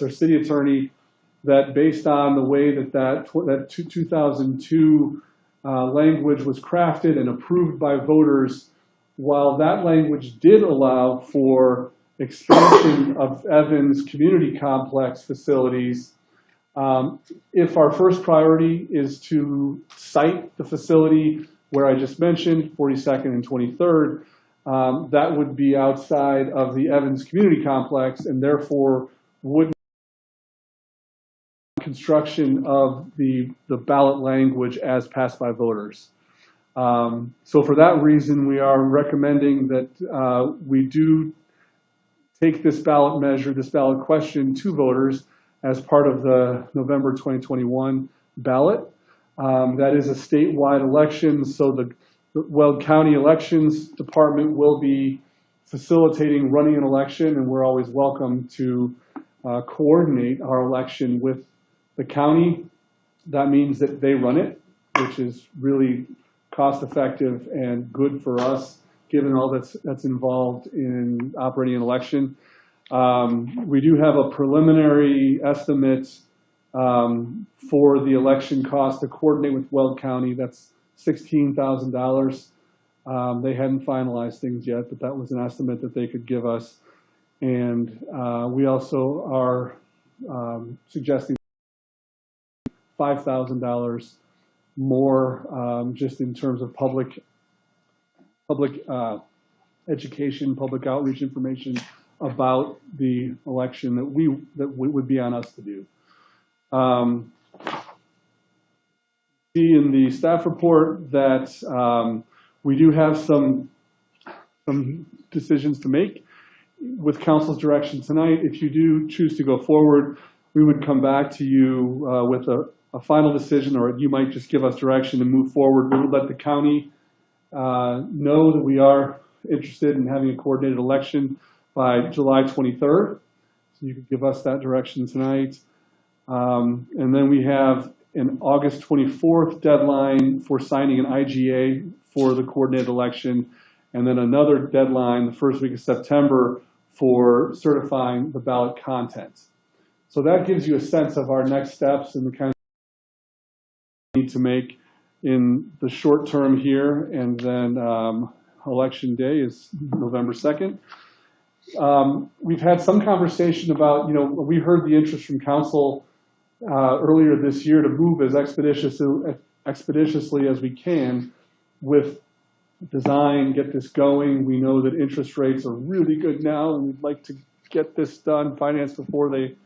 our city attorney, that based on the way that 2002 language was crafted and approved by voters, while that language did allow for expansion of Evans Community Complex facilities, if our first priority is to site the facility where I just mentioned, 42nd and 23rd, that would be outside of the Evans Community Complex and therefore would construction of the ballot language as passed by voters. So for that reason, we are recommending that we do take this ballot measure, this ballot question to voters as part of the November 2021 ballot. That is a statewide election, so the Weld County Elections Department will be facilitating running an election, and we're always welcome to coordinate our election with the county. That means that they run it, which is really cost effective and good for us, given all that's involved in operating an election. We do have a preliminary estimate for the election cost to coordinate with Weld County. That's $16,000. They hadn't finalized things yet, but that was an estimate that they could give us. And we also are suggesting $5,000 more just in terms of public education, public outreach information about the election that would be on us to do. See in the staff report that we do have some decisions to make with council's direction tonight. If you do choose to go forward, we would come back to you with a final decision, or you might just give us direction to move forward. We would let the county know that we are interested in having a coordinated election by July 23rd. So you could give us that direction tonight. And then we have an August 24th deadline for signing an IGA for the coordinated election, and then another deadline the first week of September for certifying the ballot content. So that gives you a sense of our next steps and the kind of need to make in the short term here, and then election day is November 2nd. We've had some conversation about, we heard the interest from council earlier this year to move as expeditiously as we can with design, get this going. We know that interest rates are really good now, and we'd like to get this done, financed before they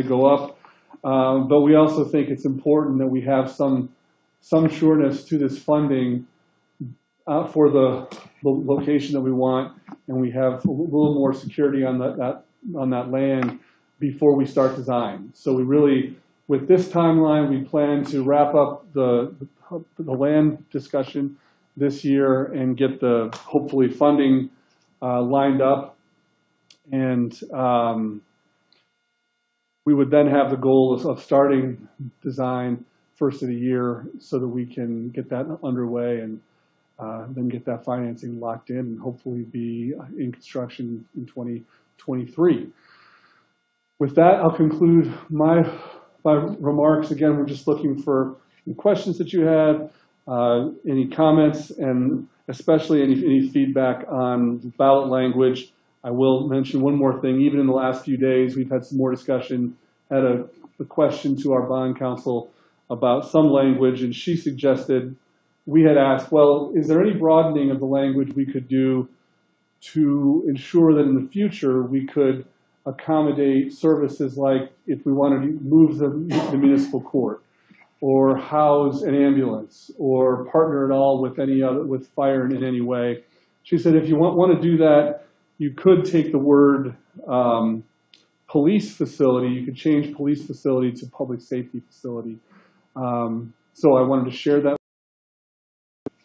go up. But we also think it's important that we have some sureness to this funding for the location that we want, and we have a little more security on that land before we start design. So we really, with this timeline, we plan to wrap up the land discussion this year and get the, hopefully, funding lined up. And we would then have the goal of starting design first of the year so that we can get that underway and then get that financing locked in and hopefully be in construction in 2023. With that, I'll conclude my remarks. Again, we're just looking for any questions that you had, any comments, and especially any feedback on ballot language. I will mention one more thing. Even in the last few days, we've had some more discussion. Had a question to our bond counsel about some language, and she suggested, we had asked, well, is there any broadening of the language we could do to ensure that in the future we could accommodate services like if we wanted to move the municipal court, or house an ambulance, or partner at all with with fire in any way. She said, if you want to do that, you could take the word police facility. You could change police facility to public safety facility. So I wanted to share that.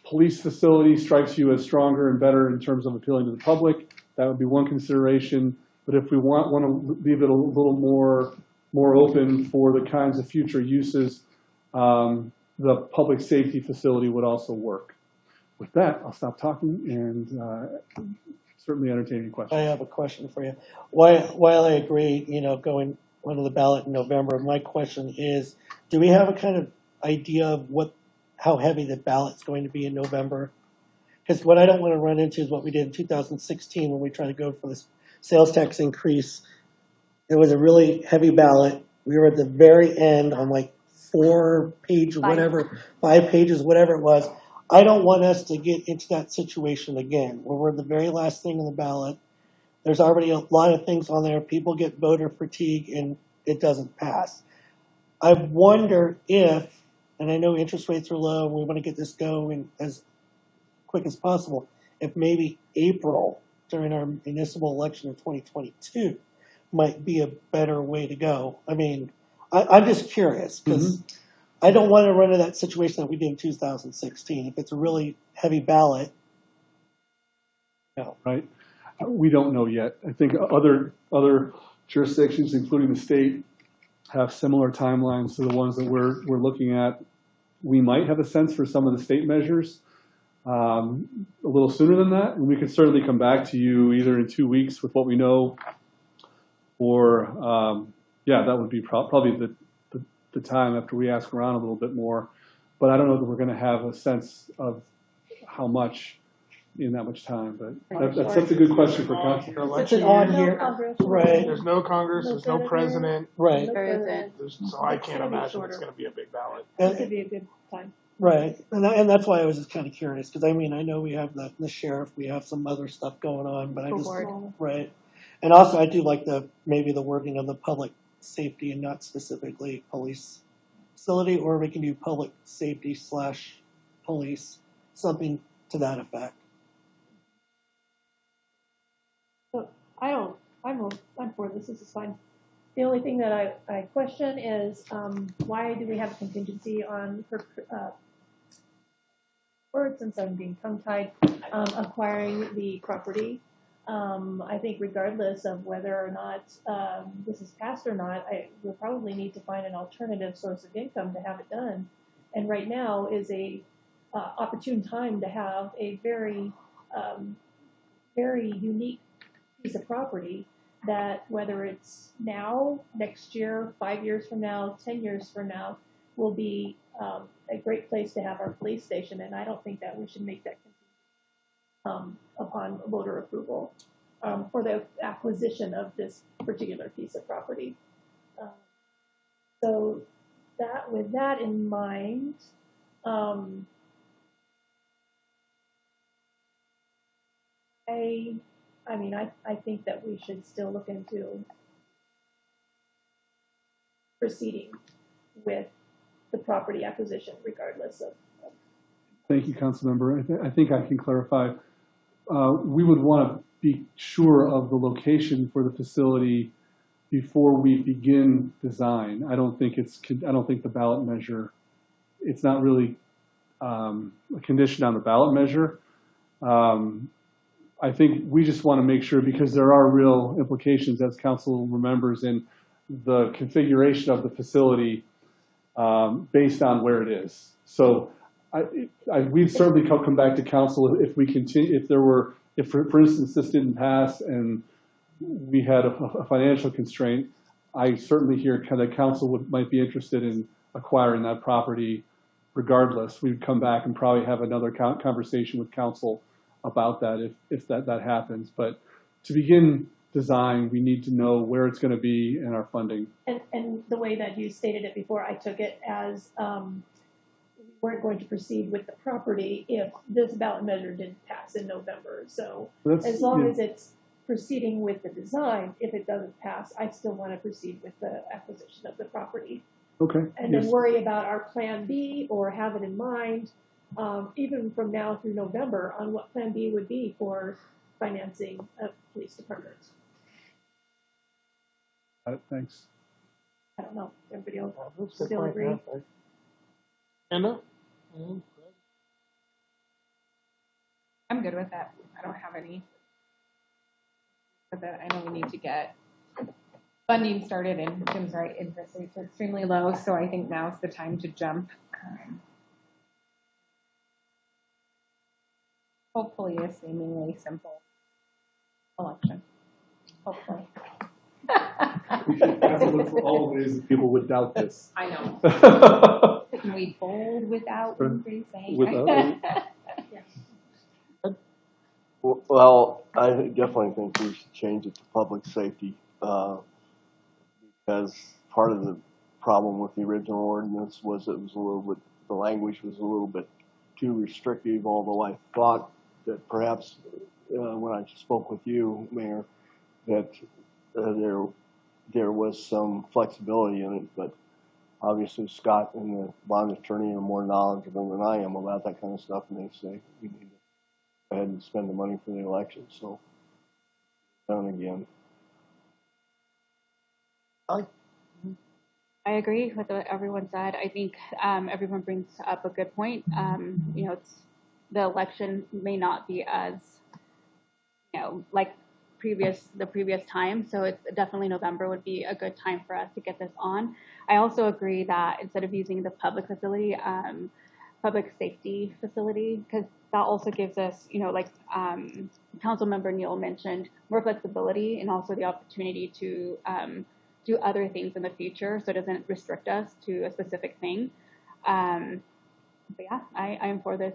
Police facility strikes you as stronger and better in terms of appealing to the public. That would be one consideration. But if we want to leave it a little more open for the kinds of future uses, the public safety facility would also work. With that, I'll stop talking and certainly entertain any questions. I have a question for you. While I agree, going onto the ballot in November. My question is, do we have a kind of idea of how heavy the ballot's going to be in November? Because what I don't want to run into is what we did in 2016 when we tried to go for this sales tax increase. It was a really heavy ballot. We were at the very end on like 4 pages, whatever, 5 pages, whatever it was. I don't want us to get into that situation again, where we're the very last thing on the ballot. There's already a lot of things on there. People get voter fatigue and it doesn't pass. I wonder if, and I know interest rates are low and we want to get this going as quick as possible, if maybe April during our municipal election in 2022 might be a better way to go. I mean, I'm just curious because I don't want to run into that situation that we did in 2016. If it's a really heavy ballot, no. Right. We don't know yet. I think other jurisdictions, including the state, have similar timelines to the ones that we're looking at. We might have a sense for some of the state measures a little sooner than that, and we could certainly come back to you either in 2 weeks with what we know, or yeah, that would be probably the time after we ask around a little bit more. But I don't know that we're going to have a sense of how much in that much time. But that's a good question for council. It's an odd year, right? There's no Congress, there's no president, Right. so I can't imagine it's going to be a big ballot. It could be a good time. Right, and that's why I was just kind of curious, because I mean, I know we have the sheriff, we have some other stuff going on, but I just, right. And also, I do like maybe the wording of the public safety and not specifically police facility, or we can do public safety / police, something to that effect. I'm for this. This is fine. The only thing that I question is why do we have a contingency on words, since I'm being tongue-tied, acquiring the property. I think regardless of whether or not this is passed or not, we'll probably need to find an alternative source of income to have it done. And right now is a opportune time to have a very, very unique piece of property that, whether it's now, next year, 5 years from now, 10 years from now, will be a great place to have our police station. And I don't think that we should make that upon voter approval for the acquisition of this particular piece of property. So that, with that in mind, I think that we should still look into proceeding with the property acquisition regardless of. Thank you, Councilmember. I think I can clarify. We would want to be sure of the location for the facility before we begin design. I don't think the ballot measure, it's not really a condition on the ballot measure. I think we just want to make sure, because there are real implications, as council remembers, in the configuration of the facility based on where it is. So we'd certainly come back to council if we continue, if for instance this didn't pass and we had a financial constraint. I certainly hear kind of council might be interested in acquiring that property regardless. We'd come back and probably have another conversation with council about that if that happens. But to begin design, we need to know where it's going to be and our funding. And the way that you stated it before, I took it as we weren't going to proceed with the property if this ballot measure didn't pass in November. So as long as it's proceeding with the design, if it doesn't pass, I still want to proceed with the acquisition of the property. Okay. And then worry about our plan B, or have it in mind, even from now through November, on what plan B would be for financing a police department. Thanks. I don't know. Everybody else still agree? Anna? I'm good with that. I don't have any. But I know we need to get funding started, and Jim's right, interest rates are extremely low, so I think now's the time to jump. Hopefully a seemingly simple election. Hopefully. We should have to look for all the ways that people would doubt this. I know. Can we bold without Sure. increasing? Without- Well, I definitely think we should change it to public safety, because part of the problem with the original ordinance was it was a little bit, the language was a little bit too restrictive, although I thought that perhaps, when I spoke with you, Mayor, that there was some flexibility in it, but obviously Scott and the bond attorney are more knowledgeable than I am about that kind of stuff, and they say we need to go ahead and spend the money for the election, so done again. I agree with what everyone said. I think everyone brings up a good point. The election may not be as, like the previous time. So it's definitely November would be a good time for us to get this on. I also agree that instead of using the public facility, public safety facility, because that also gives us, Councilmember Neal mentioned, more flexibility and also the opportunity to do other things in the future, so it doesn't restrict us to a specific thing. But yeah, I am for this.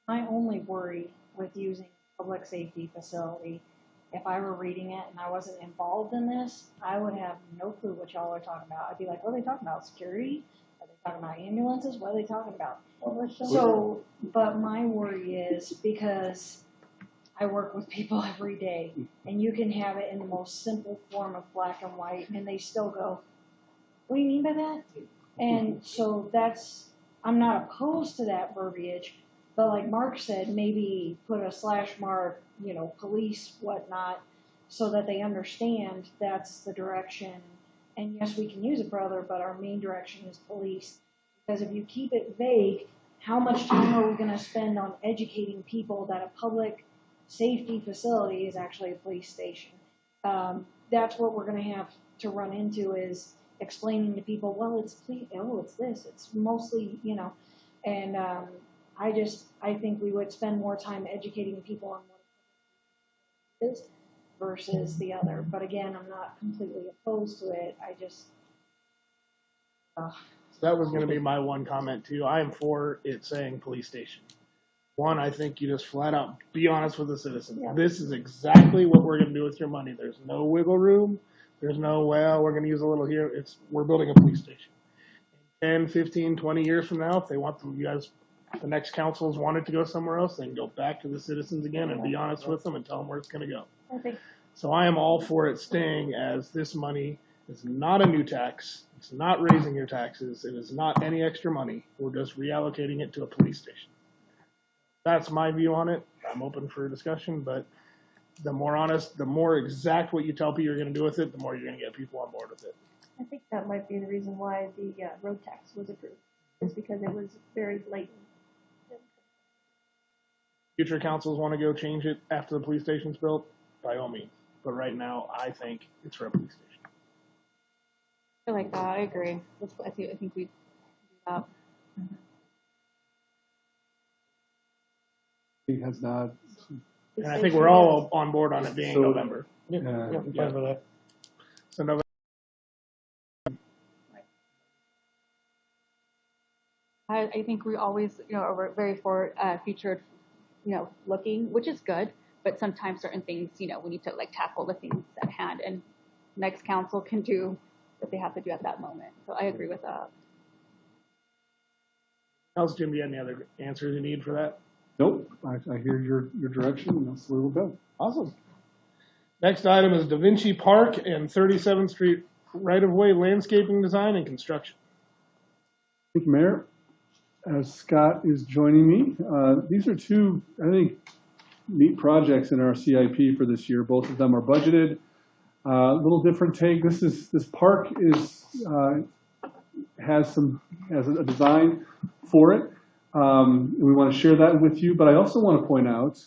My only worry with using public safety facility, if I were reading it and I wasn't involved in this, I would have no clue what y'all are talking about. I'd be like, what are they talking about? Security? Are they talking about ambulances? What are they talking about? So, but my worry is because I work with people every day, and you can have it in the most simple form of black and white, and they still go, what do you mean by that? And so I'm not opposed to that verbiage, but like Mark said, maybe put a slash mark, police, whatnot, so that they understand that's the direction. And yes, we can use it for other, but our main direction is police. Because if you keep it vague, how much time are we going to spend on educating people that a public safety facility is actually a police station? That's what we're going to have to run into, is explaining to people, well, it's this. It's mostly, and I think we would spend more time educating people on what it is versus the other. But again, I'm not completely opposed to it. I just, That was going to be my one comment too. I am for it saying police station. One, I think you just flat out be honest with the citizens. Yeah. This is exactly what we're going to do with your money. There's no wiggle room. There's no, well, we're going to use a little here. We're building a police station. 10, 15, 20 years from now, if they want the next councils wanted to go somewhere else, they can go back to the citizens again and be honest with them and tell them where it's going to go. I think So I am all for it staying as this money is not a new tax. It's not raising your taxes. It is not any extra money. We're just reallocating it to a police station. That's my view on it. I'm open for discussion, but the more honest, the more exact what you tell people you're going to do with it, the more you're going to get people on board with it. I think that might be the reason why the road tax was approved, is because it was very blatant. Future councils want to go change it after the police station's built, by all means. But right now, I think it's for a police station. I like that. I agree. I think we do that. He has not. And I think we're all on board on it being So- November. Yeah, I'm fine with that. So November. I think we always, are very for future, looking, which is good. But sometimes certain things, we need to tackle the things at hand, and next council can do what they have to do at that moment. So I agree with that. Else, Jim, do you have any other answers you need for that? Nope. I hear your direction, and that's where we'll go. Awesome. Next item is Da Vinci Park and 37th Street right-of-way landscaping design and construction. Thank you, Mayor. As Scott is joining me, these are two, I think, neat projects in our CIP for this year. Both of them are budgeted. A little different take. This park has a design for it. We want to share that with you, but I also want to point out,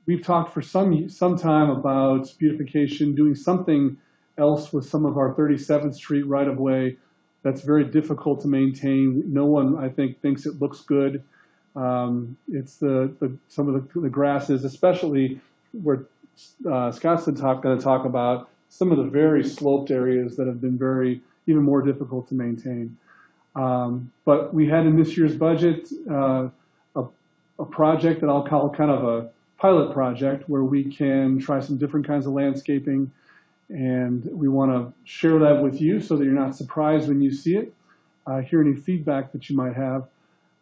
we've talked for some time about beautification, doing something else with some of our 37th Street right-of-way that's very difficult to maintain. No one, I think, thinks it looks good. It's some of the grasses, especially where Scott's going to talk about some of the very sloped areas that have been even more difficult to maintain. But we had in this year's budget a project that I'll call kind of a pilot project where we can try some different kinds of landscaping, and we want to share that with you so that you're not surprised when you see it, hear any feedback that you might have.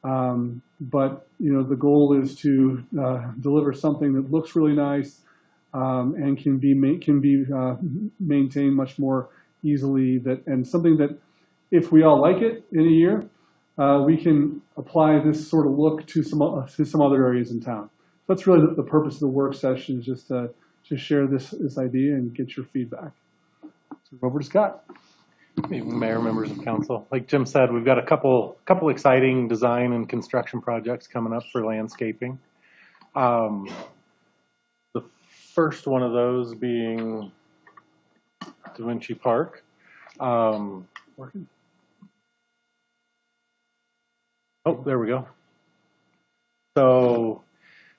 But the goal is to deliver something that looks really nice and can be maintained much more easily. And something that, if we all like it in a year, we can apply this sort of look to some other areas in town. So that's really the purpose of the work session, is just to share this idea and get your feedback. So over to Scott. Mayor, members of council. Like Jim said, we've got a couple exciting design and construction projects coming up for landscaping. The first one of those being Da Vinci Park. Working? Oh, there we go. So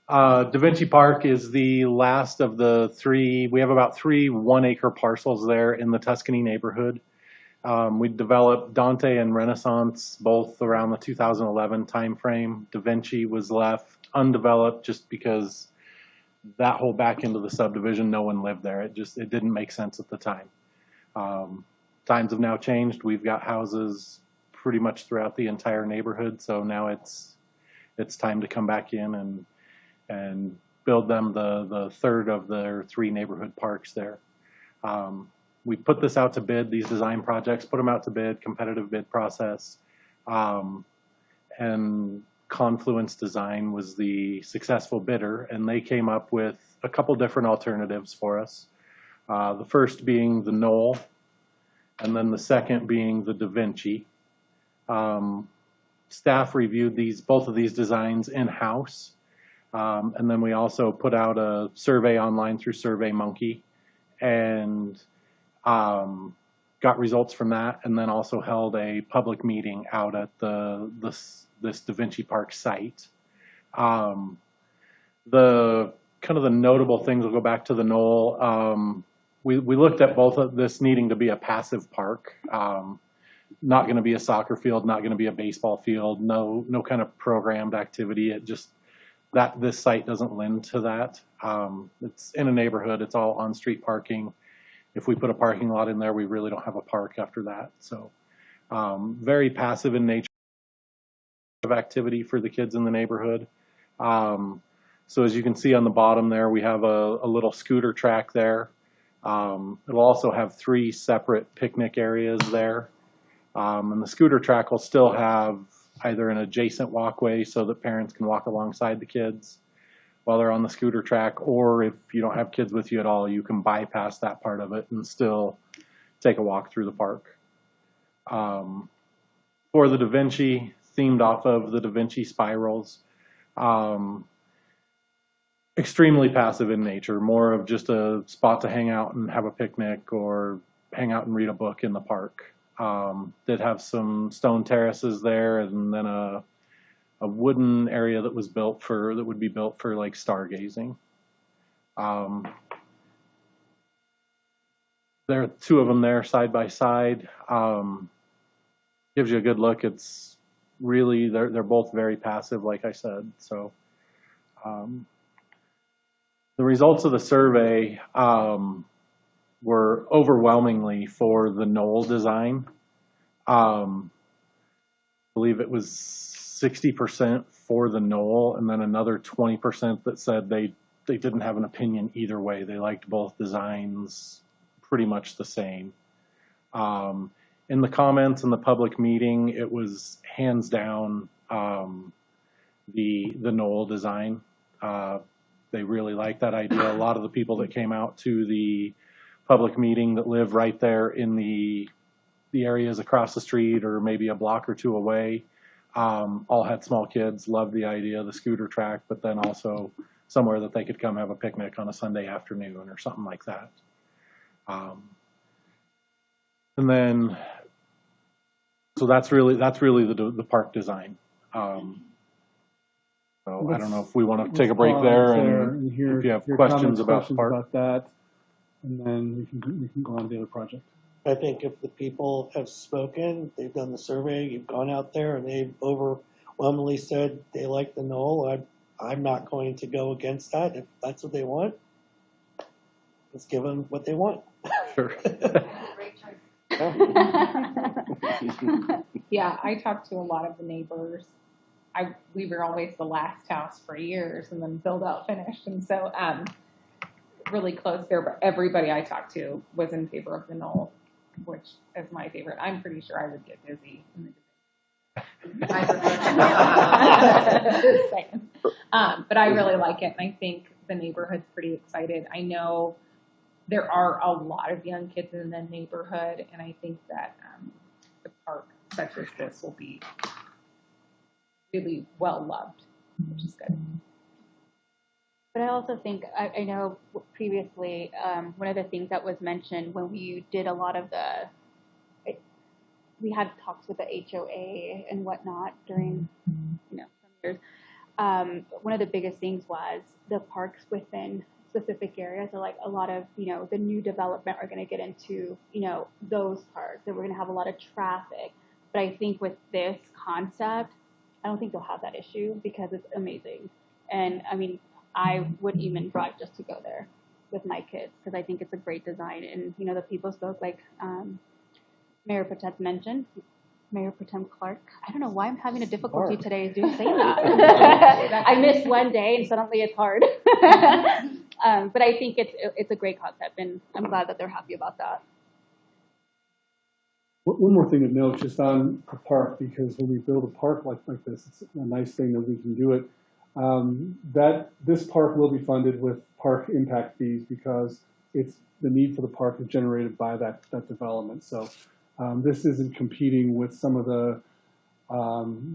Da Vinci Park is the last of the three. We have about 3 1-acre parcels there in the Tuscany neighborhood. We developed Dante and Renaissance both around the 2011 timeframe. Da Vinci was left undeveloped just because that whole back end of the subdivision, no one lived there. It didn't make sense at the time. Times have now changed. We've got houses pretty much throughout the entire neighborhood, so now it's time to come back in and build them the third of their 3 neighborhood parks there. We put this out to bid, these design projects, put them out to bid, competitive bid process, and Confluence Design was the successful bidder, and they came up with a couple different alternatives for us. The first being the Knoll, and then the second being the Da Vinci. Staff reviewed both of these designs in-house, and then we also put out a survey online through SurveyMonkey, and got results from that, and then also held a public meeting out at this Da Vinci Park site. The kind of the notable things, we'll go back to the Knoll. We looked at both of this needing to be a passive park, not going to be a soccer field, not going to be a baseball field, no kind of programmed activity. It just this site doesn't lend to that. It's in a neighborhood, it's all on-street parking. If we put a parking lot in there, we really don't have a park after that. So very passive in nature of activity for the kids in the neighborhood. So as you can see on the bottom there, we have a little scooter track there. It'll also have 3 separate picnic areas there. And the scooter track will still have either an adjacent walkway so that parents can walk alongside the kids while they're on the scooter track, or if you don't have kids with you at all, you can bypass that part of it and still take a walk through the park. For the Da Vinci, themed off of the Da Vinci spirals, extremely passive in nature, more of just a spot to hang out and have a picnic or hang out and read a book in the park. Did have some stone terraces there, and then a wooden area that would be built for like stargazing. There are 2 of them there side by side. Gives you a good look. It's really, they're both very passive, like I said. So the results of the survey were overwhelmingly for the Knoll design. I believe it was 60% for the Knoll, and then another 20% that said they didn't have an opinion either way. They liked both designs pretty much the same. In the comments in the public meeting, it was hands down the Knoll design. They really liked that idea. A lot of the people that came out to the public meeting that live right there in the areas across the street or maybe a block or 2 away, all had small kids, loved the idea of the scooter track, but then also somewhere that they could come have a picnic on a Sunday afternoon or something like that. And then, so that's really the park design. So I don't know if we want to take a break there and hear, if you have hear questions comments, about the park. about that, and then we can go on to the other project. I think if the people have spoken, they've done the survey, you've gone out there, and they've overwhelmingly said they like the knoll, I'm not going to go against that. If that's what they want, let's give them what they want. Sure. Yeah, I talked to a lot of the neighbors. We were always the last house for years, and then build out finished, and so really close there. But everybody I talked to was in favor of the knoll, which is my favorite. I'm pretty sure I would get busy in the Just saying. But I really like it, and I think the neighborhood's pretty excited. I know there are a lot of young kids in the neighborhood, and I think that the park such as this will be really well loved, which is good. But I also think, I know previously, one of the things that was mentioned when we did a lot of we had talks with the HOA and whatnot during, some years. One of the biggest things was the parks within specific areas. So like a lot of, the new development are going to get into, those parks, and we're going to have a lot of traffic. But I think with this concept, I don't think they'll have that issue because it's amazing. And I mean, I would even drive just to go there with my kids because I think it's a great design. And, the people spoke like Mayor Protem mentioned, Mayor Protem Clark. I don't know why I'm having a difficulty today doing saying that. I missed one day and suddenly it's hard. But I think it's a great concept, and I'm glad that they're happy about that. One more thing to note just on the park, because when we build a park like this, it's a nice thing that we can do it. That this park will be funded with park impact fees because it's the need for the park is generated by that development. So this isn't competing with some of the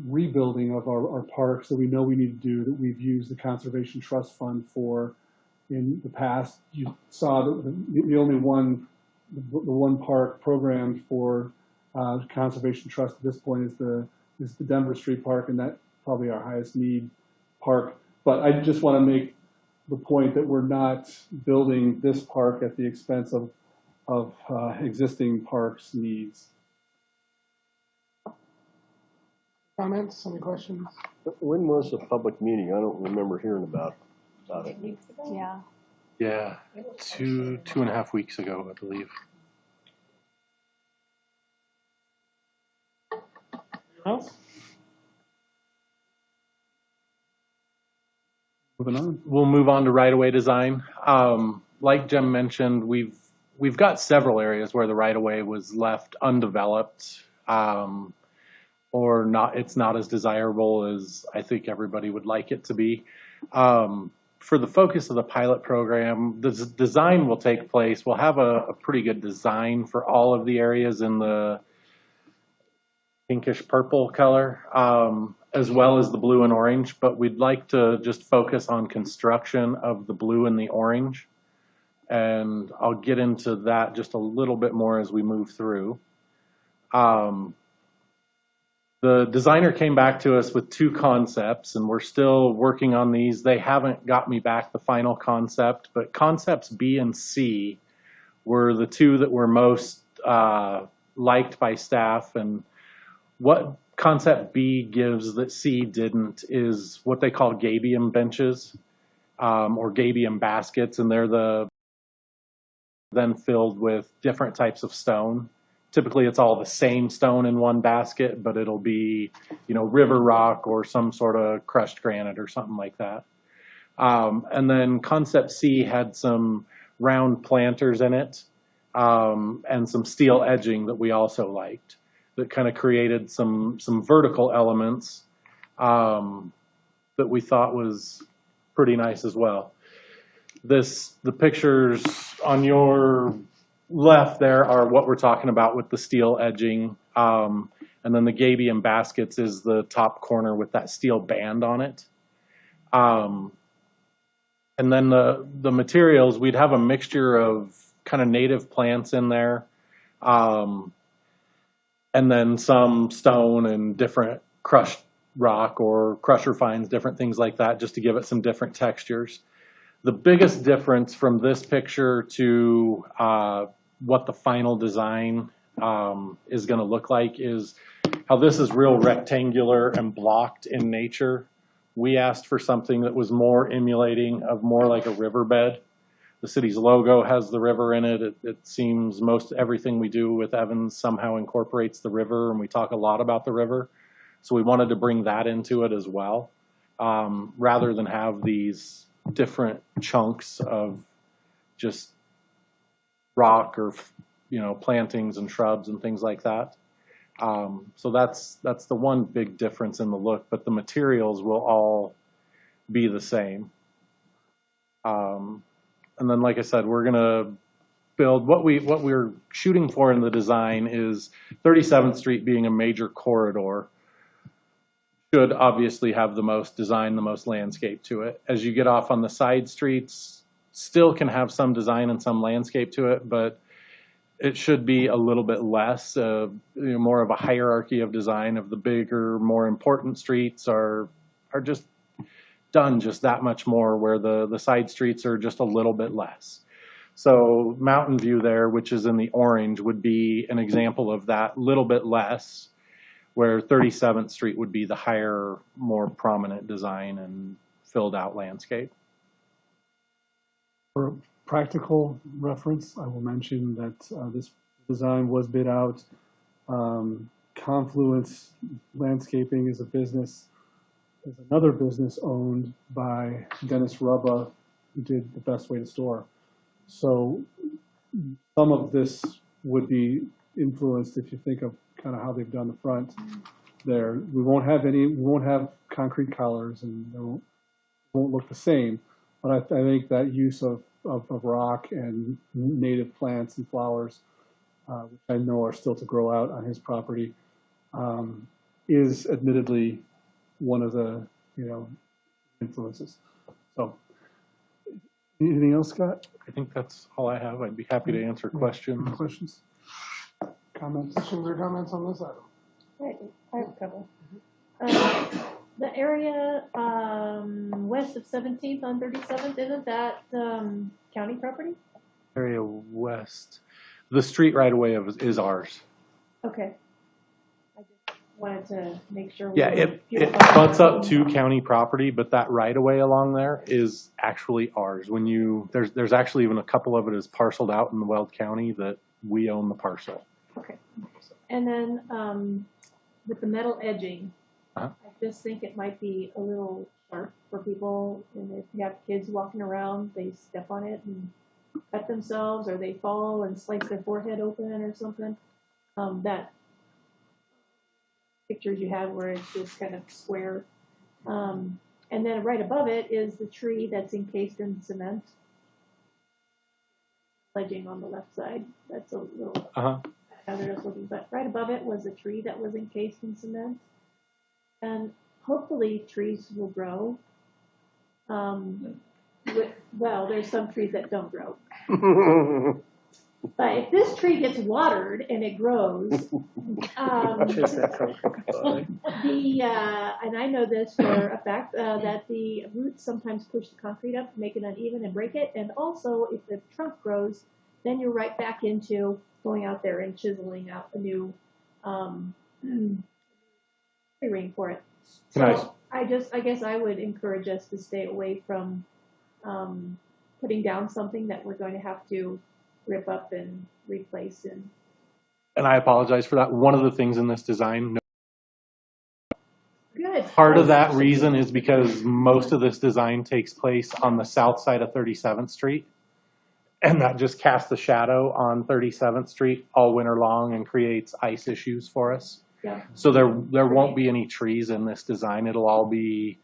rebuilding of our parks that we know we need to do, that we've used the Conservation Trust Fund for in the past. You saw that the only one park programmed for Conservation Trust at this point is the Denver Street Park, and that's probably our highest need park. But I just want to make the point that we're not building this park at the expense of existing parks' needs. Comments? Any questions? When was the public meeting? I don't remember hearing about it. Yeah. Yeah, 2.5 weeks ago, I believe. Anyone else? Moving on. We'll move on to right-of-way design. Like Jem mentioned, we've got several areas where the right-of-way was left undeveloped, or not. It's not as desirable as I think everybody would like it to be. For the focus of the pilot program, the design will take place. We'll have a pretty good design for all of the areas in the pinkish purple color, as well as the blue and orange, but we'd like to just focus on construction of the blue and the orange. And I'll get into that just a little bit more as we move through. The designer came back to us with 2 concepts, and we're still working on these. They haven't got me back the final concept, but concepts B and C were the 2 that were most liked by staff. And what concept B gives that C didn't is what they call gabion benches, or gabion baskets, and they're then filled with different types of stone. Typically, it's all the same stone in one basket, but it'll be, river rock or some sort of crushed granite or something like that. And then concept C had some round planters in it, and some steel edging that we also liked, that kind of created some vertical elements that we thought was pretty nice as well. The pictures on your left there are what we're talking about with the steel edging, and then the gabion baskets is the top corner with that steel band on it. And then the materials, we'd have a mixture of kind of native plants in there, and then some stone and different crushed rock or crusher fines, different things like that, just to give it some different textures. The biggest difference from this picture to what the final design is going to look like is how this is real rectangular and blocked in nature. We asked for something that was more emulating of more like a riverbed. The city's logo has the river in it. It seems most everything we do with Evans somehow incorporates the river, and we talk a lot about the river. So we wanted to bring that into it as well, rather than have these different chunks of just rock or, you know, plantings and shrubs and things like that. So that's the one big difference in the look, but the materials will all be the same. And then, like I said, we're gonna build what we're shooting for in the design is 37th Street being a major corridor should obviously have the most design, the most landscape to it. As you get off on the side streets, still can have some design and some landscape to it, but it should be a little bit less, you know, more of a hierarchy of design of the bigger, more important streets are just done just that much more, where the side streets are just a little bit less. So Mountain View there, which is in the orange, would be an example of that little bit less, where 37th Street would be the higher, more prominent design and filled out landscape. For practical reference, I will mention that this design was bid out. Confluence Landscaping is a business. There's another business owned by Dennis Rubba, who did the Best Way to Store. So some of this would be influenced if you think of kind of how they've done the front there. We won't have concrete colors, and they won't look the same. But I think that use of rock and native plants and flowers, which I know are still to grow out on his property, is admittedly one of the, you know, influences. So, anything else, Scott? I think that's all I have. I'd be happy to answer questions. Questions? Comments? Questions or comments on this item? Right, I have a couple. The area west of 17th on 37th, isn't that county property? Area west. The street right away is ours. Okay. I just wanted to make sure. Yeah, it butts up to county property, but that right of way along there is actually ours. When there's actually even a couple of it is parceled out in Weld County that we own the parcel. Okay. And then with the metal edging, Uh-huh. I just think it might be a little sharp for people, and if you have kids walking around, they step on it and cut themselves, or they fall and slice their forehead open or something. That pictures you have where it's just kind of square. And then right above it is the tree that's encased in cement. Ledging on the left side. That's a little hazardous looking, but right above it was a tree that was encased in cement. And hopefully trees will grow. Well, there's some trees that don't grow. But if this tree gets watered and it grows, and I know this for a fact, that the roots sometimes push the concrete up, make it uneven and break it. And also, if the trunk grows, then you're right back into going out there and chiseling out a new tree ring for it. So Nice. I guess I would encourage us to stay away from putting down something that we're going to have to rip up and replace. And I apologize for that. One of the things in this design, Good. part of that reason is because most of this design takes place on the south side of 37th Street. And that just casts a shadow on 37th Street all winter long and creates ice issues for us. Yeah. So there won't be any trees in this design. It'll all be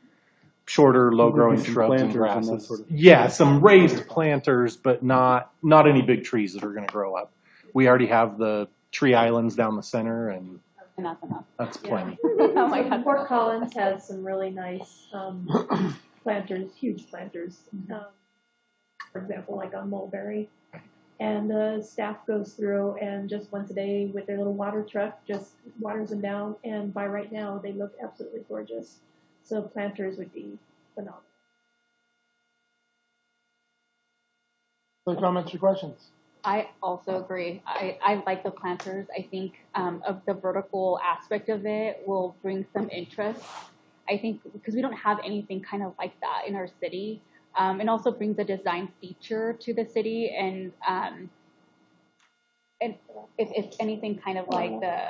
shorter, low-growing Maybe some shrubs and planters and that grasses. sort of- Yeah, some raised planters, but not any big trees that are going to grow up. We already have the tree islands down the center, and Enough. that's plenty. Oh my God. Fort Collins has some really nice planters, huge planters. For example, like on Mulberry. And the staff goes through and just once a day with their little water truck just waters them down. And by right now, they look absolutely gorgeous. So planters would be phenomenal. Other comments or questions? I also agree. I like the planters. I think of the vertical aspect of it will bring some interest. I think because we don't have anything kind of like that in our city. And also brings a design feature to the city and if anything kind of like the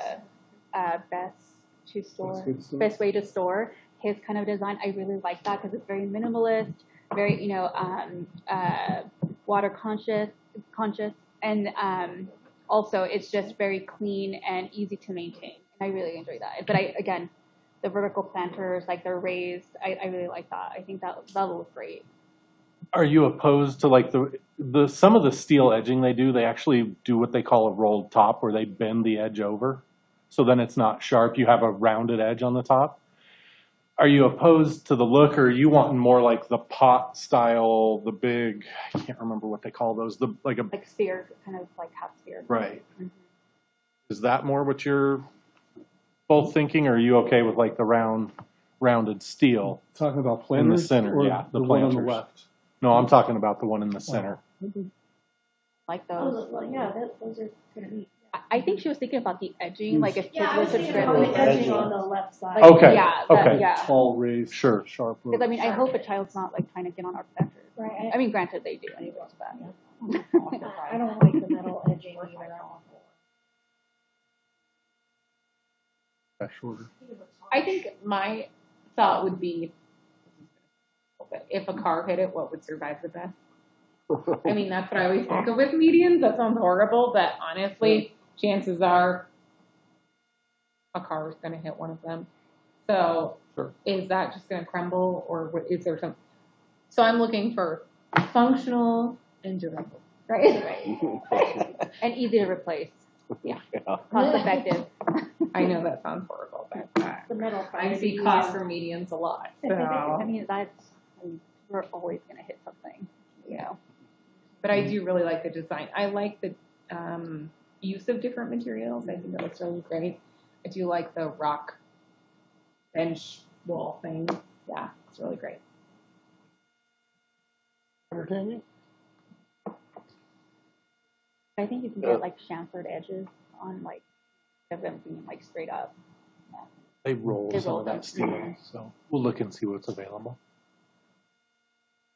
best way to store, his kind of design, I really like that because it's very minimalist, very, water conscious, and also it's just very clean and easy to maintain. And I really enjoy that. But again, the vertical planters, like they're raised, I really like that. I think that will look great. Are you opposed to like the some of the steel edging they do? They actually do what they call a rolled top, where they bend the edge over, so then it's not sharp. You have a rounded edge on the top. Are you opposed to the look, or are you wanting more like the pot style, the big? I can't remember what they call those. Like sphere, kind of like half sphere. Right. Mm-hmm. Is that more what you're both thinking, or are you okay with like the rounded steel? Talking about planters in the center, or yeah, the one on planters. the left? No, I'm talking about the one in the center. Like those. Oh, well, yeah, those are kind of neat. I think she was thinking about the edging, like if Yeah, I kids was were to thinking strip about the it. edging on the left side. Like, Okay, yeah, okay. yeah. Tall, raised, Sure. sharp. Because I mean, I hope a child's not like trying to get on our planters. Right. I mean, granted they do anyways, but. I don't like the metal edging either. Shorter. I think my thought would be, if a car hit it, what would survive the best? I mean, that's what I always think of with medians. That sounds horrible, but honestly, chances are a car is going to hit one of them. So is that just going to crumble, or is there some? So I'm looking for functional and durable, right? And easy to replace. Yeah. Cost effective. I know that sounds horrible, but The metal I see cost for medians a lot. So. I mean, we're always going to hit something, you know. But I do really like the design. I like the use of different materials. I think that looks really great. I do like the rock bench wall thing. Yeah, it's really great. Entertain you? I think you can get like chamfered edges on like of them being like straight up. They roll They some roll of them. that steel, so we'll look and see what's available.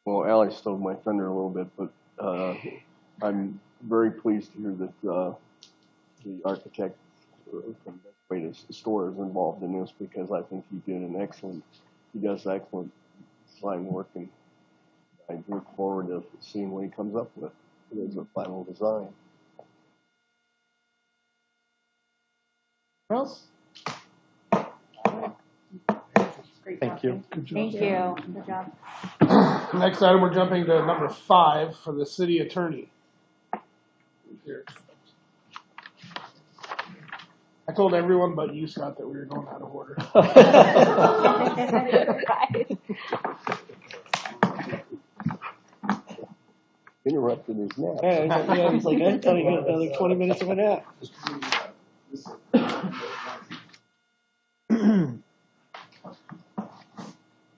Well, Allie stole my thunder a little bit, but I'm very pleased to hear that the architect from Best Way to Store is involved in this, because I think he does excellent design work, and I look forward to seeing what he comes up with as a final design. What else? Great Thank you. Good job. Thank you. Good job. Next item, we're jumping to number 5 for the city attorney. Here. I told everyone but you, Scott, that we were going out of order. Right. Interrupted his nap. Yeah, he's like, I'm telling you, another 20 minutes of a nap.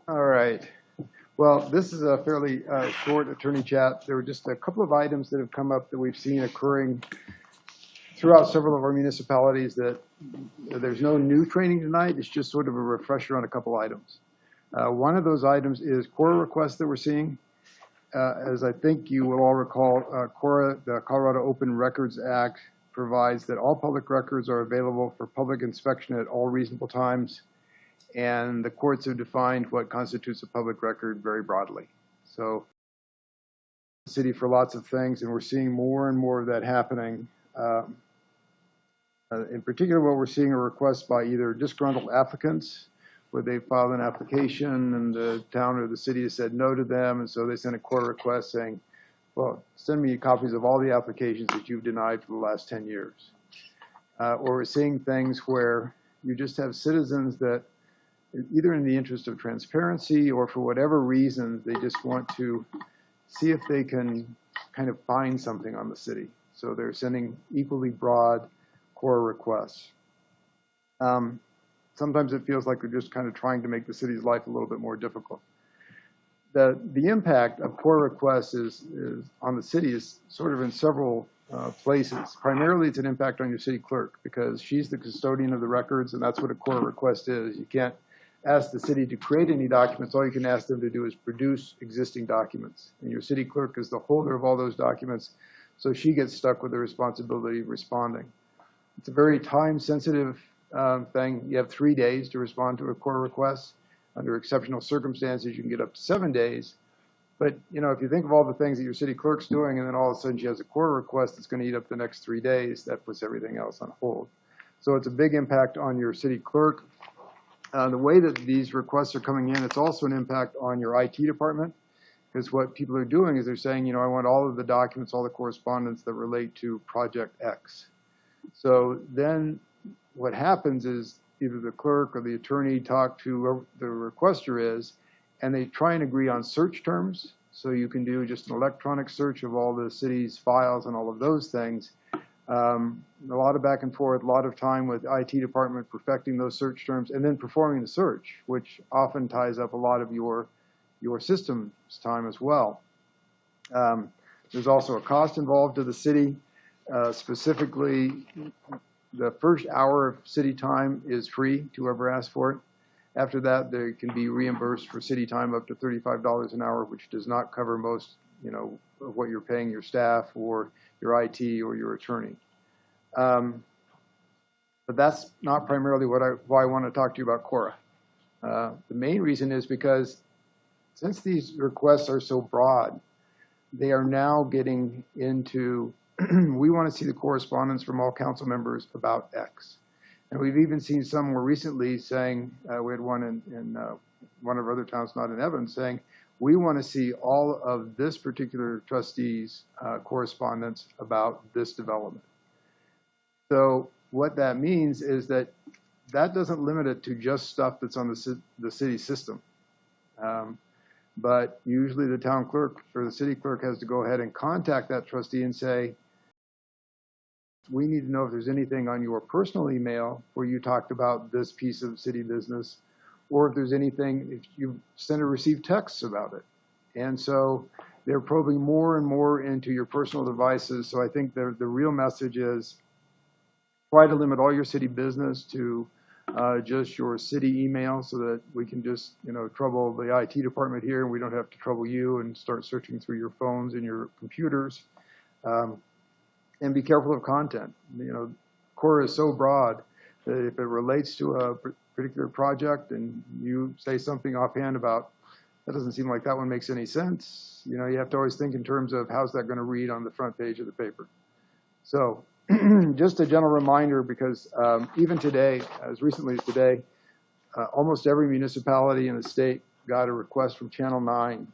All right. Well, this is a fairly short attorney chat. There were just a couple of items that have come up that we've seen occurring throughout several of our municipalities that there's no new training tonight. It's just sort of a refresher on a couple items. One of those items is CORA requests that we're seeing. As I think you will all recall, CORA, the Colorado Open Records Act, provides that all public records are available for public inspection at all reasonable times. And the courts have defined what constitutes a public record very broadly. So, the city for lots of things, and we're seeing more and more of that happening. In particular, what we're seeing are requests by either disgruntled applicants, where they filed an application and the town or the city has said no to them, and so they send a court request saying, well, send me copies of all the applications that you've denied for the last 10 years. Or we're seeing things where you just have citizens that, either in the interest of transparency or for whatever reason, they just want to see if they can kind of bind something on the city. So they're sending equally broad core requests. Sometimes it feels like they're just kind of trying to make the city's life a little bit more difficult. The impact of core requests is on the city is sort of in several places. Primarily, it's an impact on your city clerk because she's the custodian of the records, and that's what a core request is. You can't ask the city to create any documents. All you can ask them to do is produce existing documents. And your city clerk is the holder of all those documents, so she gets stuck with the responsibility of responding. It's a very time-sensitive thing. You have 3 days to respond to a core request. Under exceptional circumstances, you can get up to 7 days. But, you know, if you think of all the things that your city clerk's doing and then all of a sudden she has a core request that's going to eat up the next 3 days, that puts everything else on hold. So it's a big impact on your city clerk. The way that these requests are coming in, it's also an impact on your IT department, because what people are doing is they're saying, you know, I want all of the documents, all the correspondence that relate to Project X. So then what happens is either the clerk or the attorney talk to whoever the requester is, and they try and agree on search terms. So you can do just an electronic search of all the city's files and all of those things. A lot of back and forth, a lot of time with IT department perfecting those search terms and then performing the search, which often ties up a lot of your system's time as well. There's also a cost involved to the city. Specifically, the first hour of city time is free to whoever asks for it. After that, they can be reimbursed for city time up to $35 an hour, which does not cover most, you know, of what you're paying your staff or your IT or your attorney. But that's not primarily why I want to talk to you about Cora. The main reason is because since these requests are so broad, they are now getting into, we want to see the correspondence from all council members about X. And we've even seen some more recently saying, we had one in one of our other towns, not in Evans, saying, we want to see all of this particular trustee's correspondence about this development. So what that means is that doesn't limit it to just stuff that's on the city system. But usually the town clerk or the city clerk has to go ahead and contact that trustee and say, we need to know if there's anything on your personal email where you talked about this piece of city business, or if there's anything, if you sent or received texts about it. And so they're probing more and more into your personal devices. So I think the real message is try to limit all your city business to just your city email so that we can just, you know, trouble the IT department here and we don't have to trouble you and start searching through your phones and your computers. And be careful of content. You know, Cora is so broad that if it relates to a particular project and you say something offhand about, that doesn't seem like that one makes any sense, you know, you have to always think in terms of how's that going to read on the front page of the paper. So just a general reminder, because even today, as recently as today, almost every municipality in the state got a request from Channel 9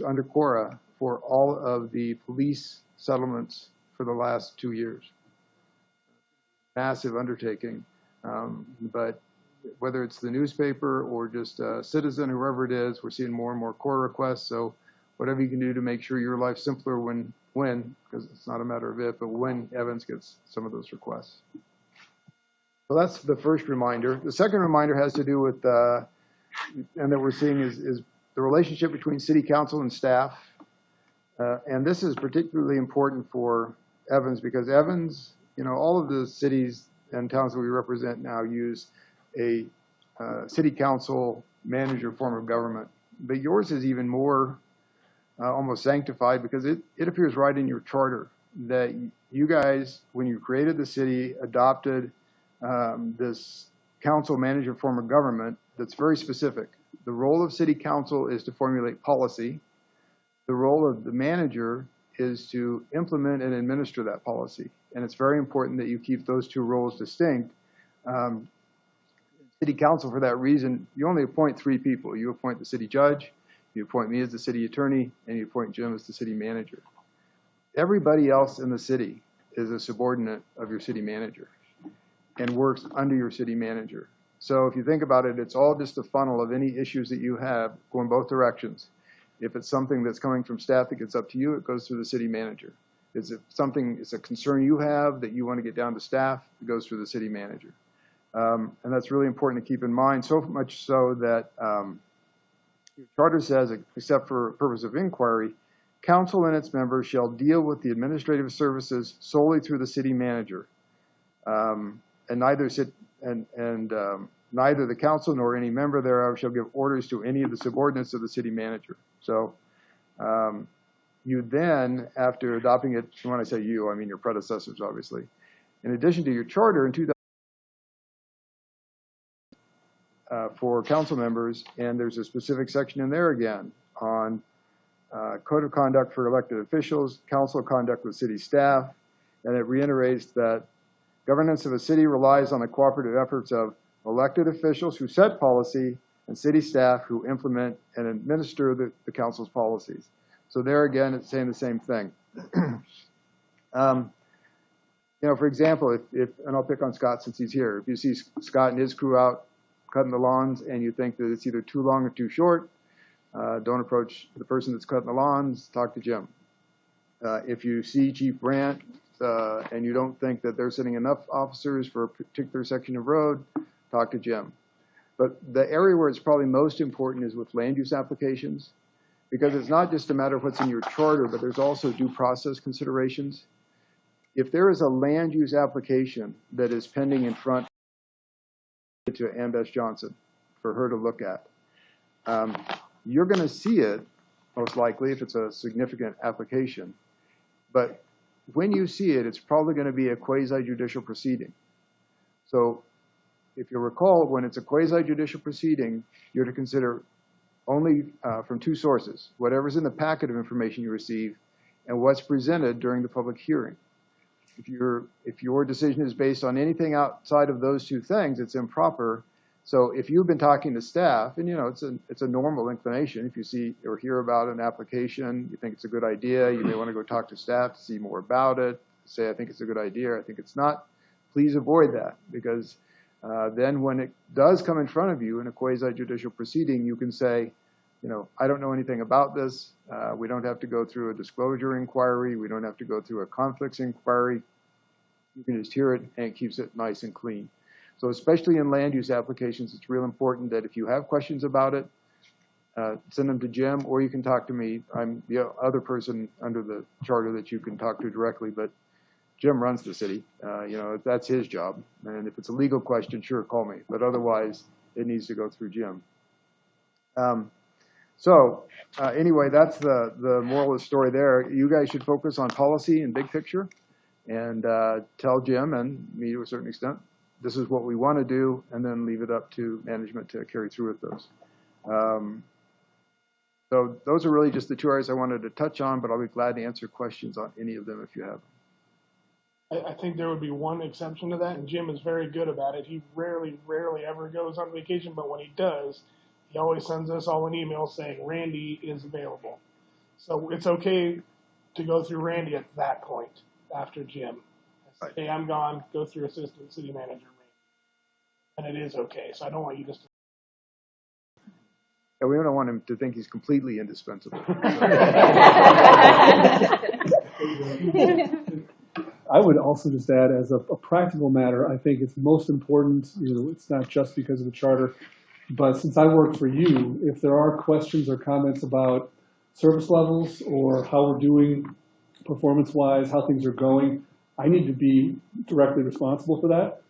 under Cora for all of the police settlements for the last 2 years. Massive undertaking, but whether it's the newspaper or just a citizen, whoever it is, we're seeing more and more core requests. So whatever you can do to make sure your life's simpler when, because it's not a matter of if, but when Evans gets some of those requests. So that's the first reminder. The second reminder has to do with, and that we're seeing is the relationship between city council and staff. And this is particularly important for Evans because Evans, you know, all of the cities and towns that we represent now use a city council manager form of government. But yours is even more almost sanctified because it appears right in your charter that you guys, when you created the city, adopted this council manager form of government that's very specific. The role of city council is to formulate policy. The role of the manager is to implement and administer that policy. And it's very important that you keep those two roles distinct. City council, for that reason, you only appoint 3 people. You appoint the city judge, you appoint me as the city attorney, and you appoint Jim as the city manager. Everybody else in the city is a subordinate of your city manager and works under your city manager. So if you think about it, it's all just a funnel of any issues that you have going both directions. If it's something that's coming from staff that gets up to you, it goes through the city manager. Is it something, it's a concern you have that you want to get down to staff, it goes through the city manager. And that's really important to keep in mind, so much so that your charter says, except for purpose of inquiry, council and its members shall deal with the administrative services solely through the city manager. And neither the council nor any member thereof shall give orders to any of the subordinates of the city manager. So you then, after adopting it, when I say you, I mean your predecessors, obviously. In addition to your charter in 2000, for council members, and there's a specific section in there again on code of conduct for elected officials, council conduct with city staff, and it reiterates that governance of a city relies on the cooperative efforts of elected officials who set policy and city staff who implement and administer the council's policies. So there again, it's saying the same thing. You know, for example, and I'll pick on Scott since he's here. If you see Scott and his crew out cutting the lawns and you think that it's either too long or too short, don't approach the person that's cutting the lawns, talk to Jim. If you see Chief Brandt and you don't think that they're sending enough officers for a particular section of road, talk to Jim. But the area where it's probably most important is with land use applications, because it's not just a matter of what's in your charter, but there's also due process considerations. If there is a land use application that is pending in front to Ambesh Johnson for her to look at, you're going to see it, most likely, if it's a significant application. But when you see it, it's probably going to be a quasi-judicial proceeding. So if you recall, when it's a quasi-judicial proceeding, you're to consider only from two sources, whatever's in the packet of information you receive and what's presented during the public hearing. If your decision is based on anything outside of those two things, it's improper. So if you've been talking to staff, and you know it's a normal inclination, if you see or hear about an application, you think it's a good idea, you may want to go talk to staff to see more about it, say I think it's a good idea, I think it's not. Please avoid that, because then when it does come in front of you in a quasi-judicial proceeding, you can say, you know, I don't know anything about this. We don't have to go through a disclosure inquiry. We don't have to go through a conflicts inquiry. You can just hear it, and it keeps it nice and clean. So especially in land use applications, it's real important that if you have questions about it, send them to Jim, or you can talk to me. I'm the other person under the charter that you can talk to directly, but Jim runs the city. You know, that's his job. And if it's a legal question, sure, call me. But otherwise, it needs to go through Jim. Anyway, that's the moral of the story there. You guys should focus on policy and big picture and tell Jim and me to a certain extent, this is what we want to do, and then leave it up to management to carry through with those. So those are really just the two areas I wanted to touch on, but I'll be glad to answer questions on any of them if you have them. I think there would be one exception to that, and Jim is very good about it. He rarely ever goes on vacation, but when he does, he always sends us all an email saying Randy is available. So it's okay to go through Randy at that point after Jim. I say, hey, I'm gone, go through assistant city manager Randy. And it is okay. So I don't want you just to. Yeah, we don't want him to think he's completely indispensable. I would also just add, as a practical matter, I think it's most important, you know, it's not just because of the charter, but since I work for you, if there are questions or comments about service levels or how we're doing performance-wise, how things are going, I need to be directly responsible for that.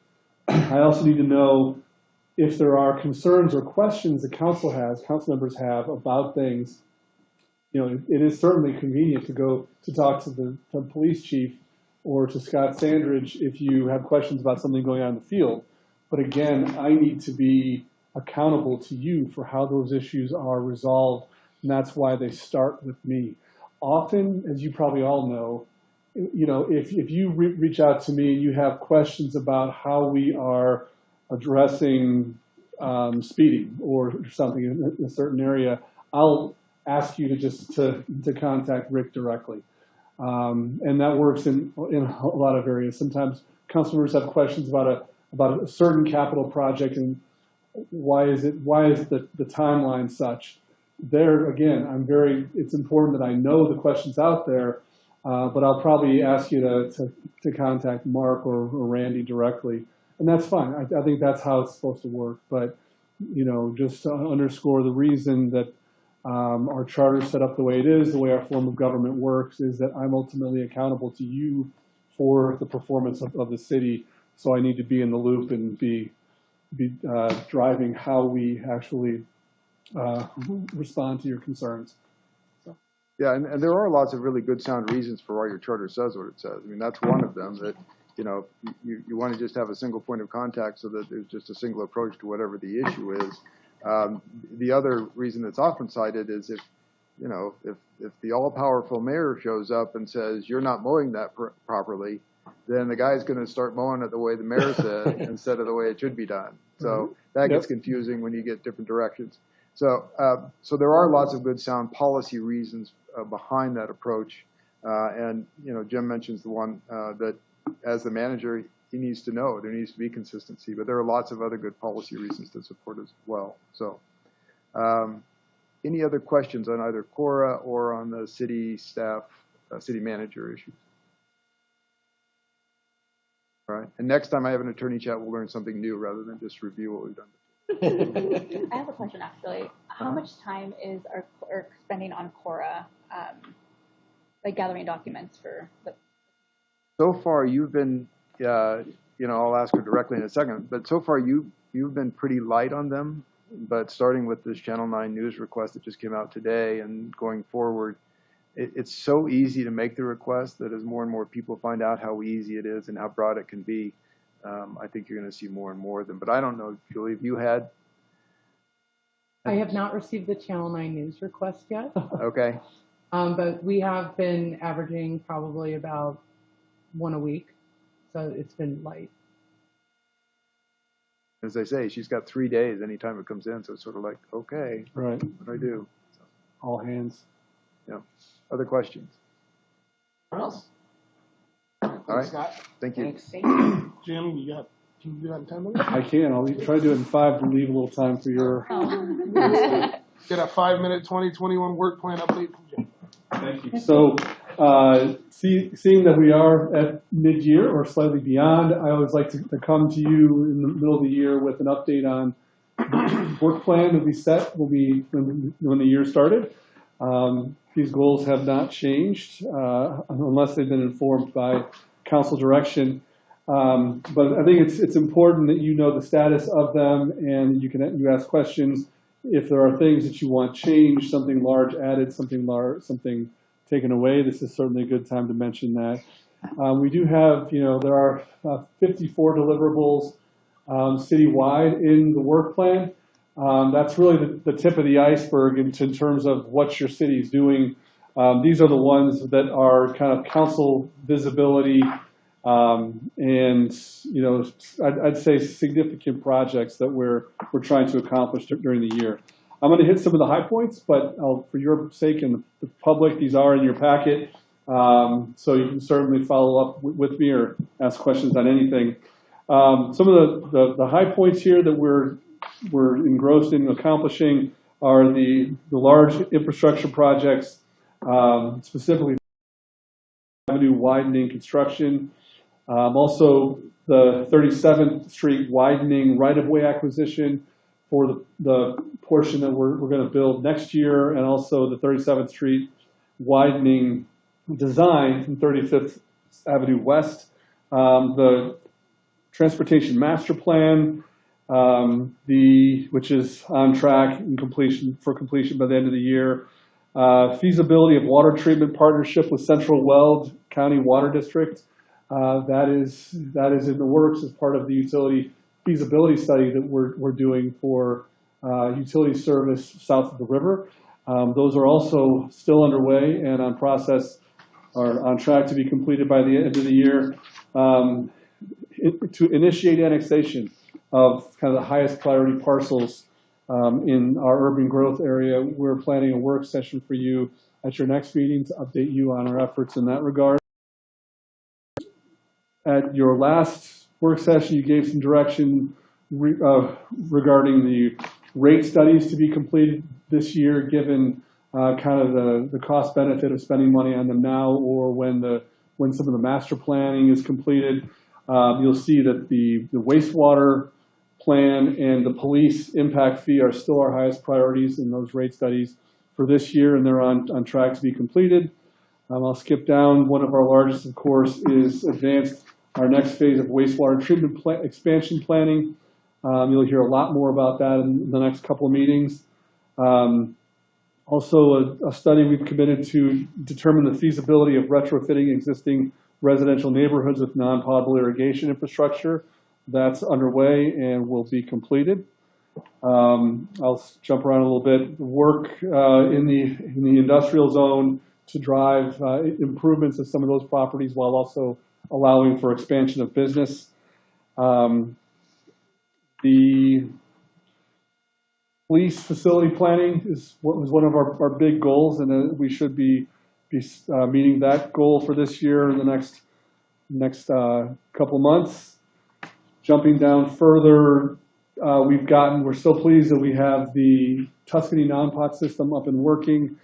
I also need to know if there are concerns or questions the council members have about things. You know, it is certainly convenient to go to talk to the police chief or to Scott Sandridge if you have questions about something going on in the field. But again, I need to be accountable to you for how those issues are resolved, and that's why they start with me. Often, as you probably all know, you know, if you reach out to me and you have questions about how we are addressing speeding or something in a certain area, I'll ask you to contact Rick directly. And that works in a lot of areas. Sometimes council members have questions about a certain capital project and why is the timeline such? there, again, it's important that I know the questions out there, but I'll probably ask you to contact Mark or Randy directly. And that's fine. I think that's how it's supposed to work. But, just to underscore the reason that our charter is set up the way it is, the way our form of government works, is that I'm ultimately accountable to you for the performance of the city. So I need to be in the loop and be driving how we actually respond to your concerns. Yeah, and there are lots of really good sound reasons for why your charter says what it says. I mean, that's one of them, that, you want to just have a single point of contact so that there's just a single approach to whatever the issue is. The other reason that's often cited is if the all-powerful mayor shows up and says, you're not mowing that properly, then the guy's going to start mowing it the way the mayor said instead of the way it should be done. So that gets confusing when you get different directions. So there are lots of good sound policy reasons behind that approach. And Jim mentions the one that as the manager, he needs to know there needs to be consistency, but there are lots of other good policy reasons to support as well. So any other questions on either Cora or on the city staff, city manager issues? All right. And next time I have an attorney chat, we'll learn something new rather than just review what we've done. I have a question actually. How much time is our spending on Cora, like gathering documents for the? So far, you've been, I'll ask her directly in a second, but so far you've been pretty light on them. But starting with this Channel 9 news request that just came out today and going forward, it's so easy to make the request that as more and more people find out how easy it is and how broad it can be, I think you're going to see more and more of them. But I don't know, Julie, have you had? I have not received the Channel 9 news request yet. Okay. But we have been averaging probably about one a week. So it's been light. As I say, she's got 3 days anytime it comes in. So it's sort of like, okay, Right. what do I do? So, All hands. yeah. Other questions? What else? All right. Scott. Thank you. Jim, can you do that in 10 minutes? I can. I'll try to do it in 5 to leave a little time for your. Get a 5-minute 2021 work plan update from Jim. Thank you. So, seeing that we are at mid-year or slightly beyond, I always like to come to you in the middle of the year with an update on the work plan that we set when the year started. These goals have not changed unless they've been informed by council direction. But I think it's important that you know the status of them, and you ask questions if there are things that you want changed, something large added, something taken away. This is certainly a good time to mention that. We do have, there are 54 deliverables citywide in the work plan. That's really the tip of the iceberg in terms of what your city is doing. These are the ones that are kind of council visibility and, I'd say significant projects that we're trying to accomplish during the year. I'm going to hit some of the high points, but for your sake and the public, these are in your packet. So you can certainly follow up with me or ask questions on anything. Some of the high points here that we're engrossed in accomplishing are the large infrastructure projects, specifically avenue widening construction. Also the 37th Street widening right-of-way acquisition for the portion that we're going to build next year, and also the 37th Street widening design from 35th Avenue West. The transportation master plan, which is on track and completion by the end of the year. Feasibility of water treatment partnership with Central Weld County Water District. That is in the works as part of the utility feasibility study that we're doing for utility service south of the river. Those are also still underway and on track to be completed by the end of the year. To initiate annexation of kind of the highest priority parcels in our urban growth area. We're planning a work session for you at your next meeting to update you on our efforts in that regard. At your last work session, you gave some direction regarding the rate studies to be completed this year, given kind of the cost benefit of spending money on them now, or when some of the master planning is completed. You'll see that the wastewater plan and the police impact fee are still our highest priorities in those rate studies for this year, and they're on track to be completed. I'll skip down. One of our largest, of course, is advanced our next phase of wastewater treatment expansion planning. You'll hear a lot more about that in the next couple of meetings. Also, a study we've committed to determine the feasibility of retrofitting existing residential neighborhoods with non-potable irrigation infrastructure. That's underway and will be completed. I'll jump around a little bit. Work in the industrial zone to drive improvements of some of those properties while also allowing for expansion of business. The police facility planning was one of our big goals, and we should be meeting that goal for this year in the next couple months. Jumping down further, we're so pleased that we have the Tuscany non-pot system up and working.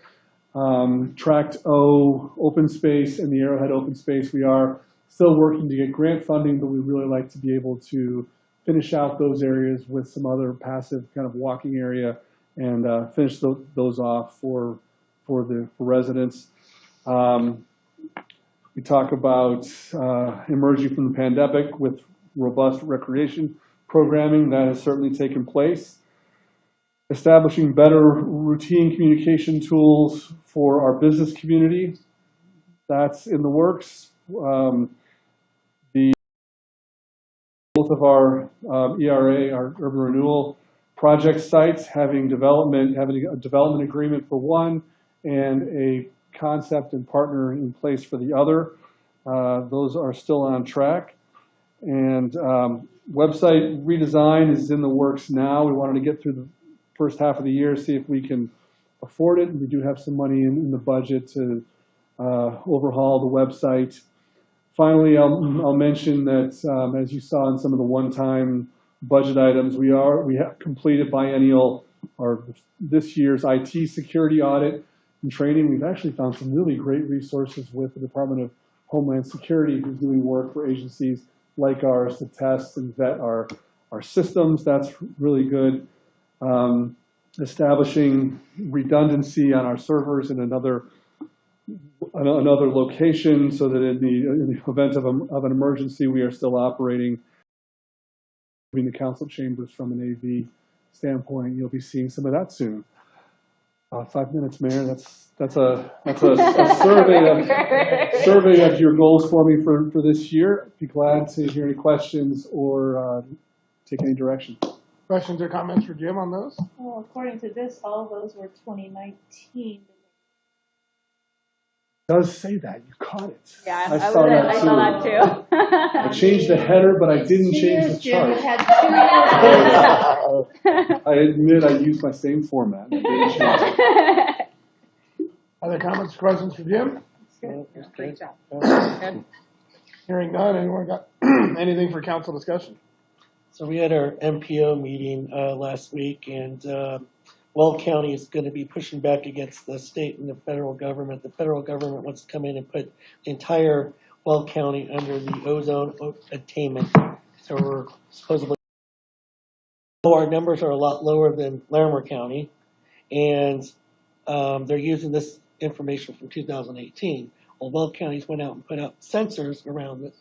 Tract O open space and the Arrowhead open space, we are still working to get grant funding, but we'd really like to be able to finish out those areas with some other passive kind of walking area and finish those off for residents. We talk about emerging from the pandemic with robust recreation programming. That has certainly taken place. Establishing better routine communication tools for our business community. That's in the works. Both of our ERA, our urban renewal project sites, having a development agreement for one and a concept and partner in place for the other. Those are still on track. And website redesign is in the works now. We wanted to get through the first half of the year, see if we can afford it. We do have some money in the budget to overhaul the website. Finally, I'll mention that as you saw in some of the one-time budget items, we have completed biennial or this year's IT security audit and training. We've actually found some really great resources with the Department of Homeland Security, who's doing work for agencies like ours to test and vet our systems. That's really good. Establishing redundancy on our servers in another location so that in the event of an emergency, we are still operating in the council chambers from an AV standpoint. You'll be seeing some of that soon. 5 minutes, Mayor. That's a survey of your goals for me for this year. Be glad to hear any questions or take any direction. Questions or comments for Jim on those? Well, according to this, all those were 2019. It does say that. You caught it. Yeah, I saw that too. I changed the header, but I didn't change the Jim chart. had 2 years. I admit I used my same format. I didn't change it. Other comments or questions for Jim? Great job. Good. Hearing none, anyone got anything for council discussion? So we had our MPO meeting last week, and Weld County is going to be pushing back against the state and the federal government. The federal government wants to come in and put the entire Weld County under the ozone attainment. So we're supposedly, our numbers are a lot lower than Larimer County, and they're using this information from 2018. Well, Weld County's went out and put out sensors around this,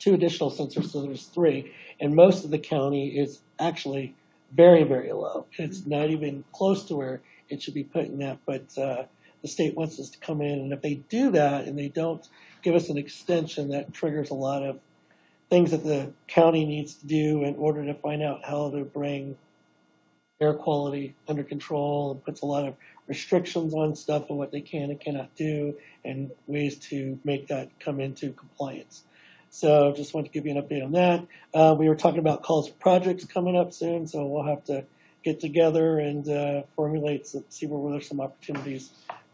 2 additional sensors, so there's 3, and most of the county is actually very, very low. It's not even close to where it should be putting that, but the state wants us to come in, and if they do that and they don't give us an extension, that triggers a lot of things that the county needs to do in order to find out how to bring air quality under control, and puts a lot of restrictions on stuff and what they can and cannot do, and ways to make that come into compliance. So just wanted to give you an update on that. We were talking about calls for projects coming up soon, so we'll have to get together and formulate, see where there's some opportunities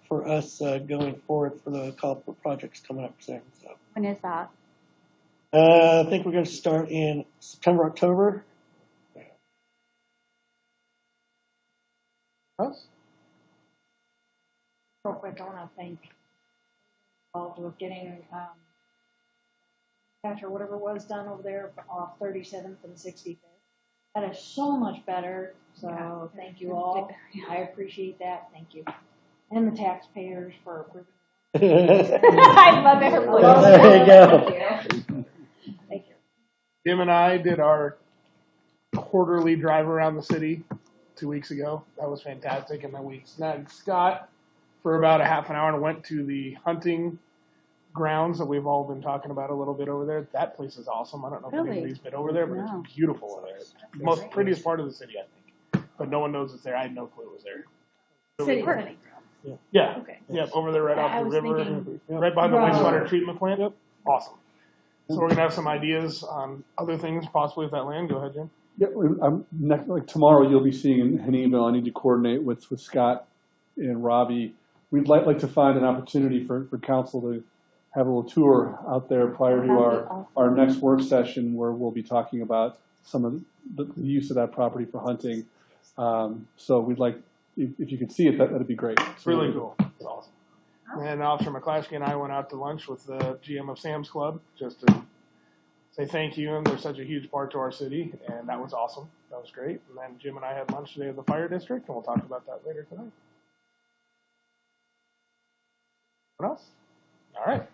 for us going forward for the call for projects coming up soon. So When is that? I think we're going to start in September, October. Us? Real quick, I want to thank involved with getting patch or whatever was done over there off 37th and 65th. That is so much better. So thank you all. I appreciate that. Thank you, and the taxpayers for approving. I love it. There you go. Thank you. Jim and I did our quarterly drive around the city 2 weeks ago. That was fantastic. And then we snagged Scott for about a half an hour and went to the hunting grounds that we've all been talking about a little bit over there. That place is awesome. I don't know if Really? anybody's been over there, but No. it's beautiful over there. It's the most prettiest part of the city, I think. But no one knows it's there. I had no clue it was there. City. Yeah. Okay. Yep, over there right I off the was river, thinking- right by the Right. wastewater treatment plant. Yep. Awesome. So we're gonna have some ideas on other things possibly with that land. Go ahead, Jim. Yeah, like tomorrow you'll be seeing an email. I need to coordinate with Scott and Robbie. We'd like to find an opportunity for council to have a little tour out there prior to our next work session where we'll be talking about some of the use of that property for hunting. So we'd like, if you could see it, that'd be great. It's really cool. It's awesome. And Officer McClaskey and I went out to lunch with the GM of Sam's Club just to say thank you, and they're such a huge part to our city, and that was awesome. That was great. And then Jim and I had lunch today at the fire district, and we'll talk about that later tonight. What else? All right.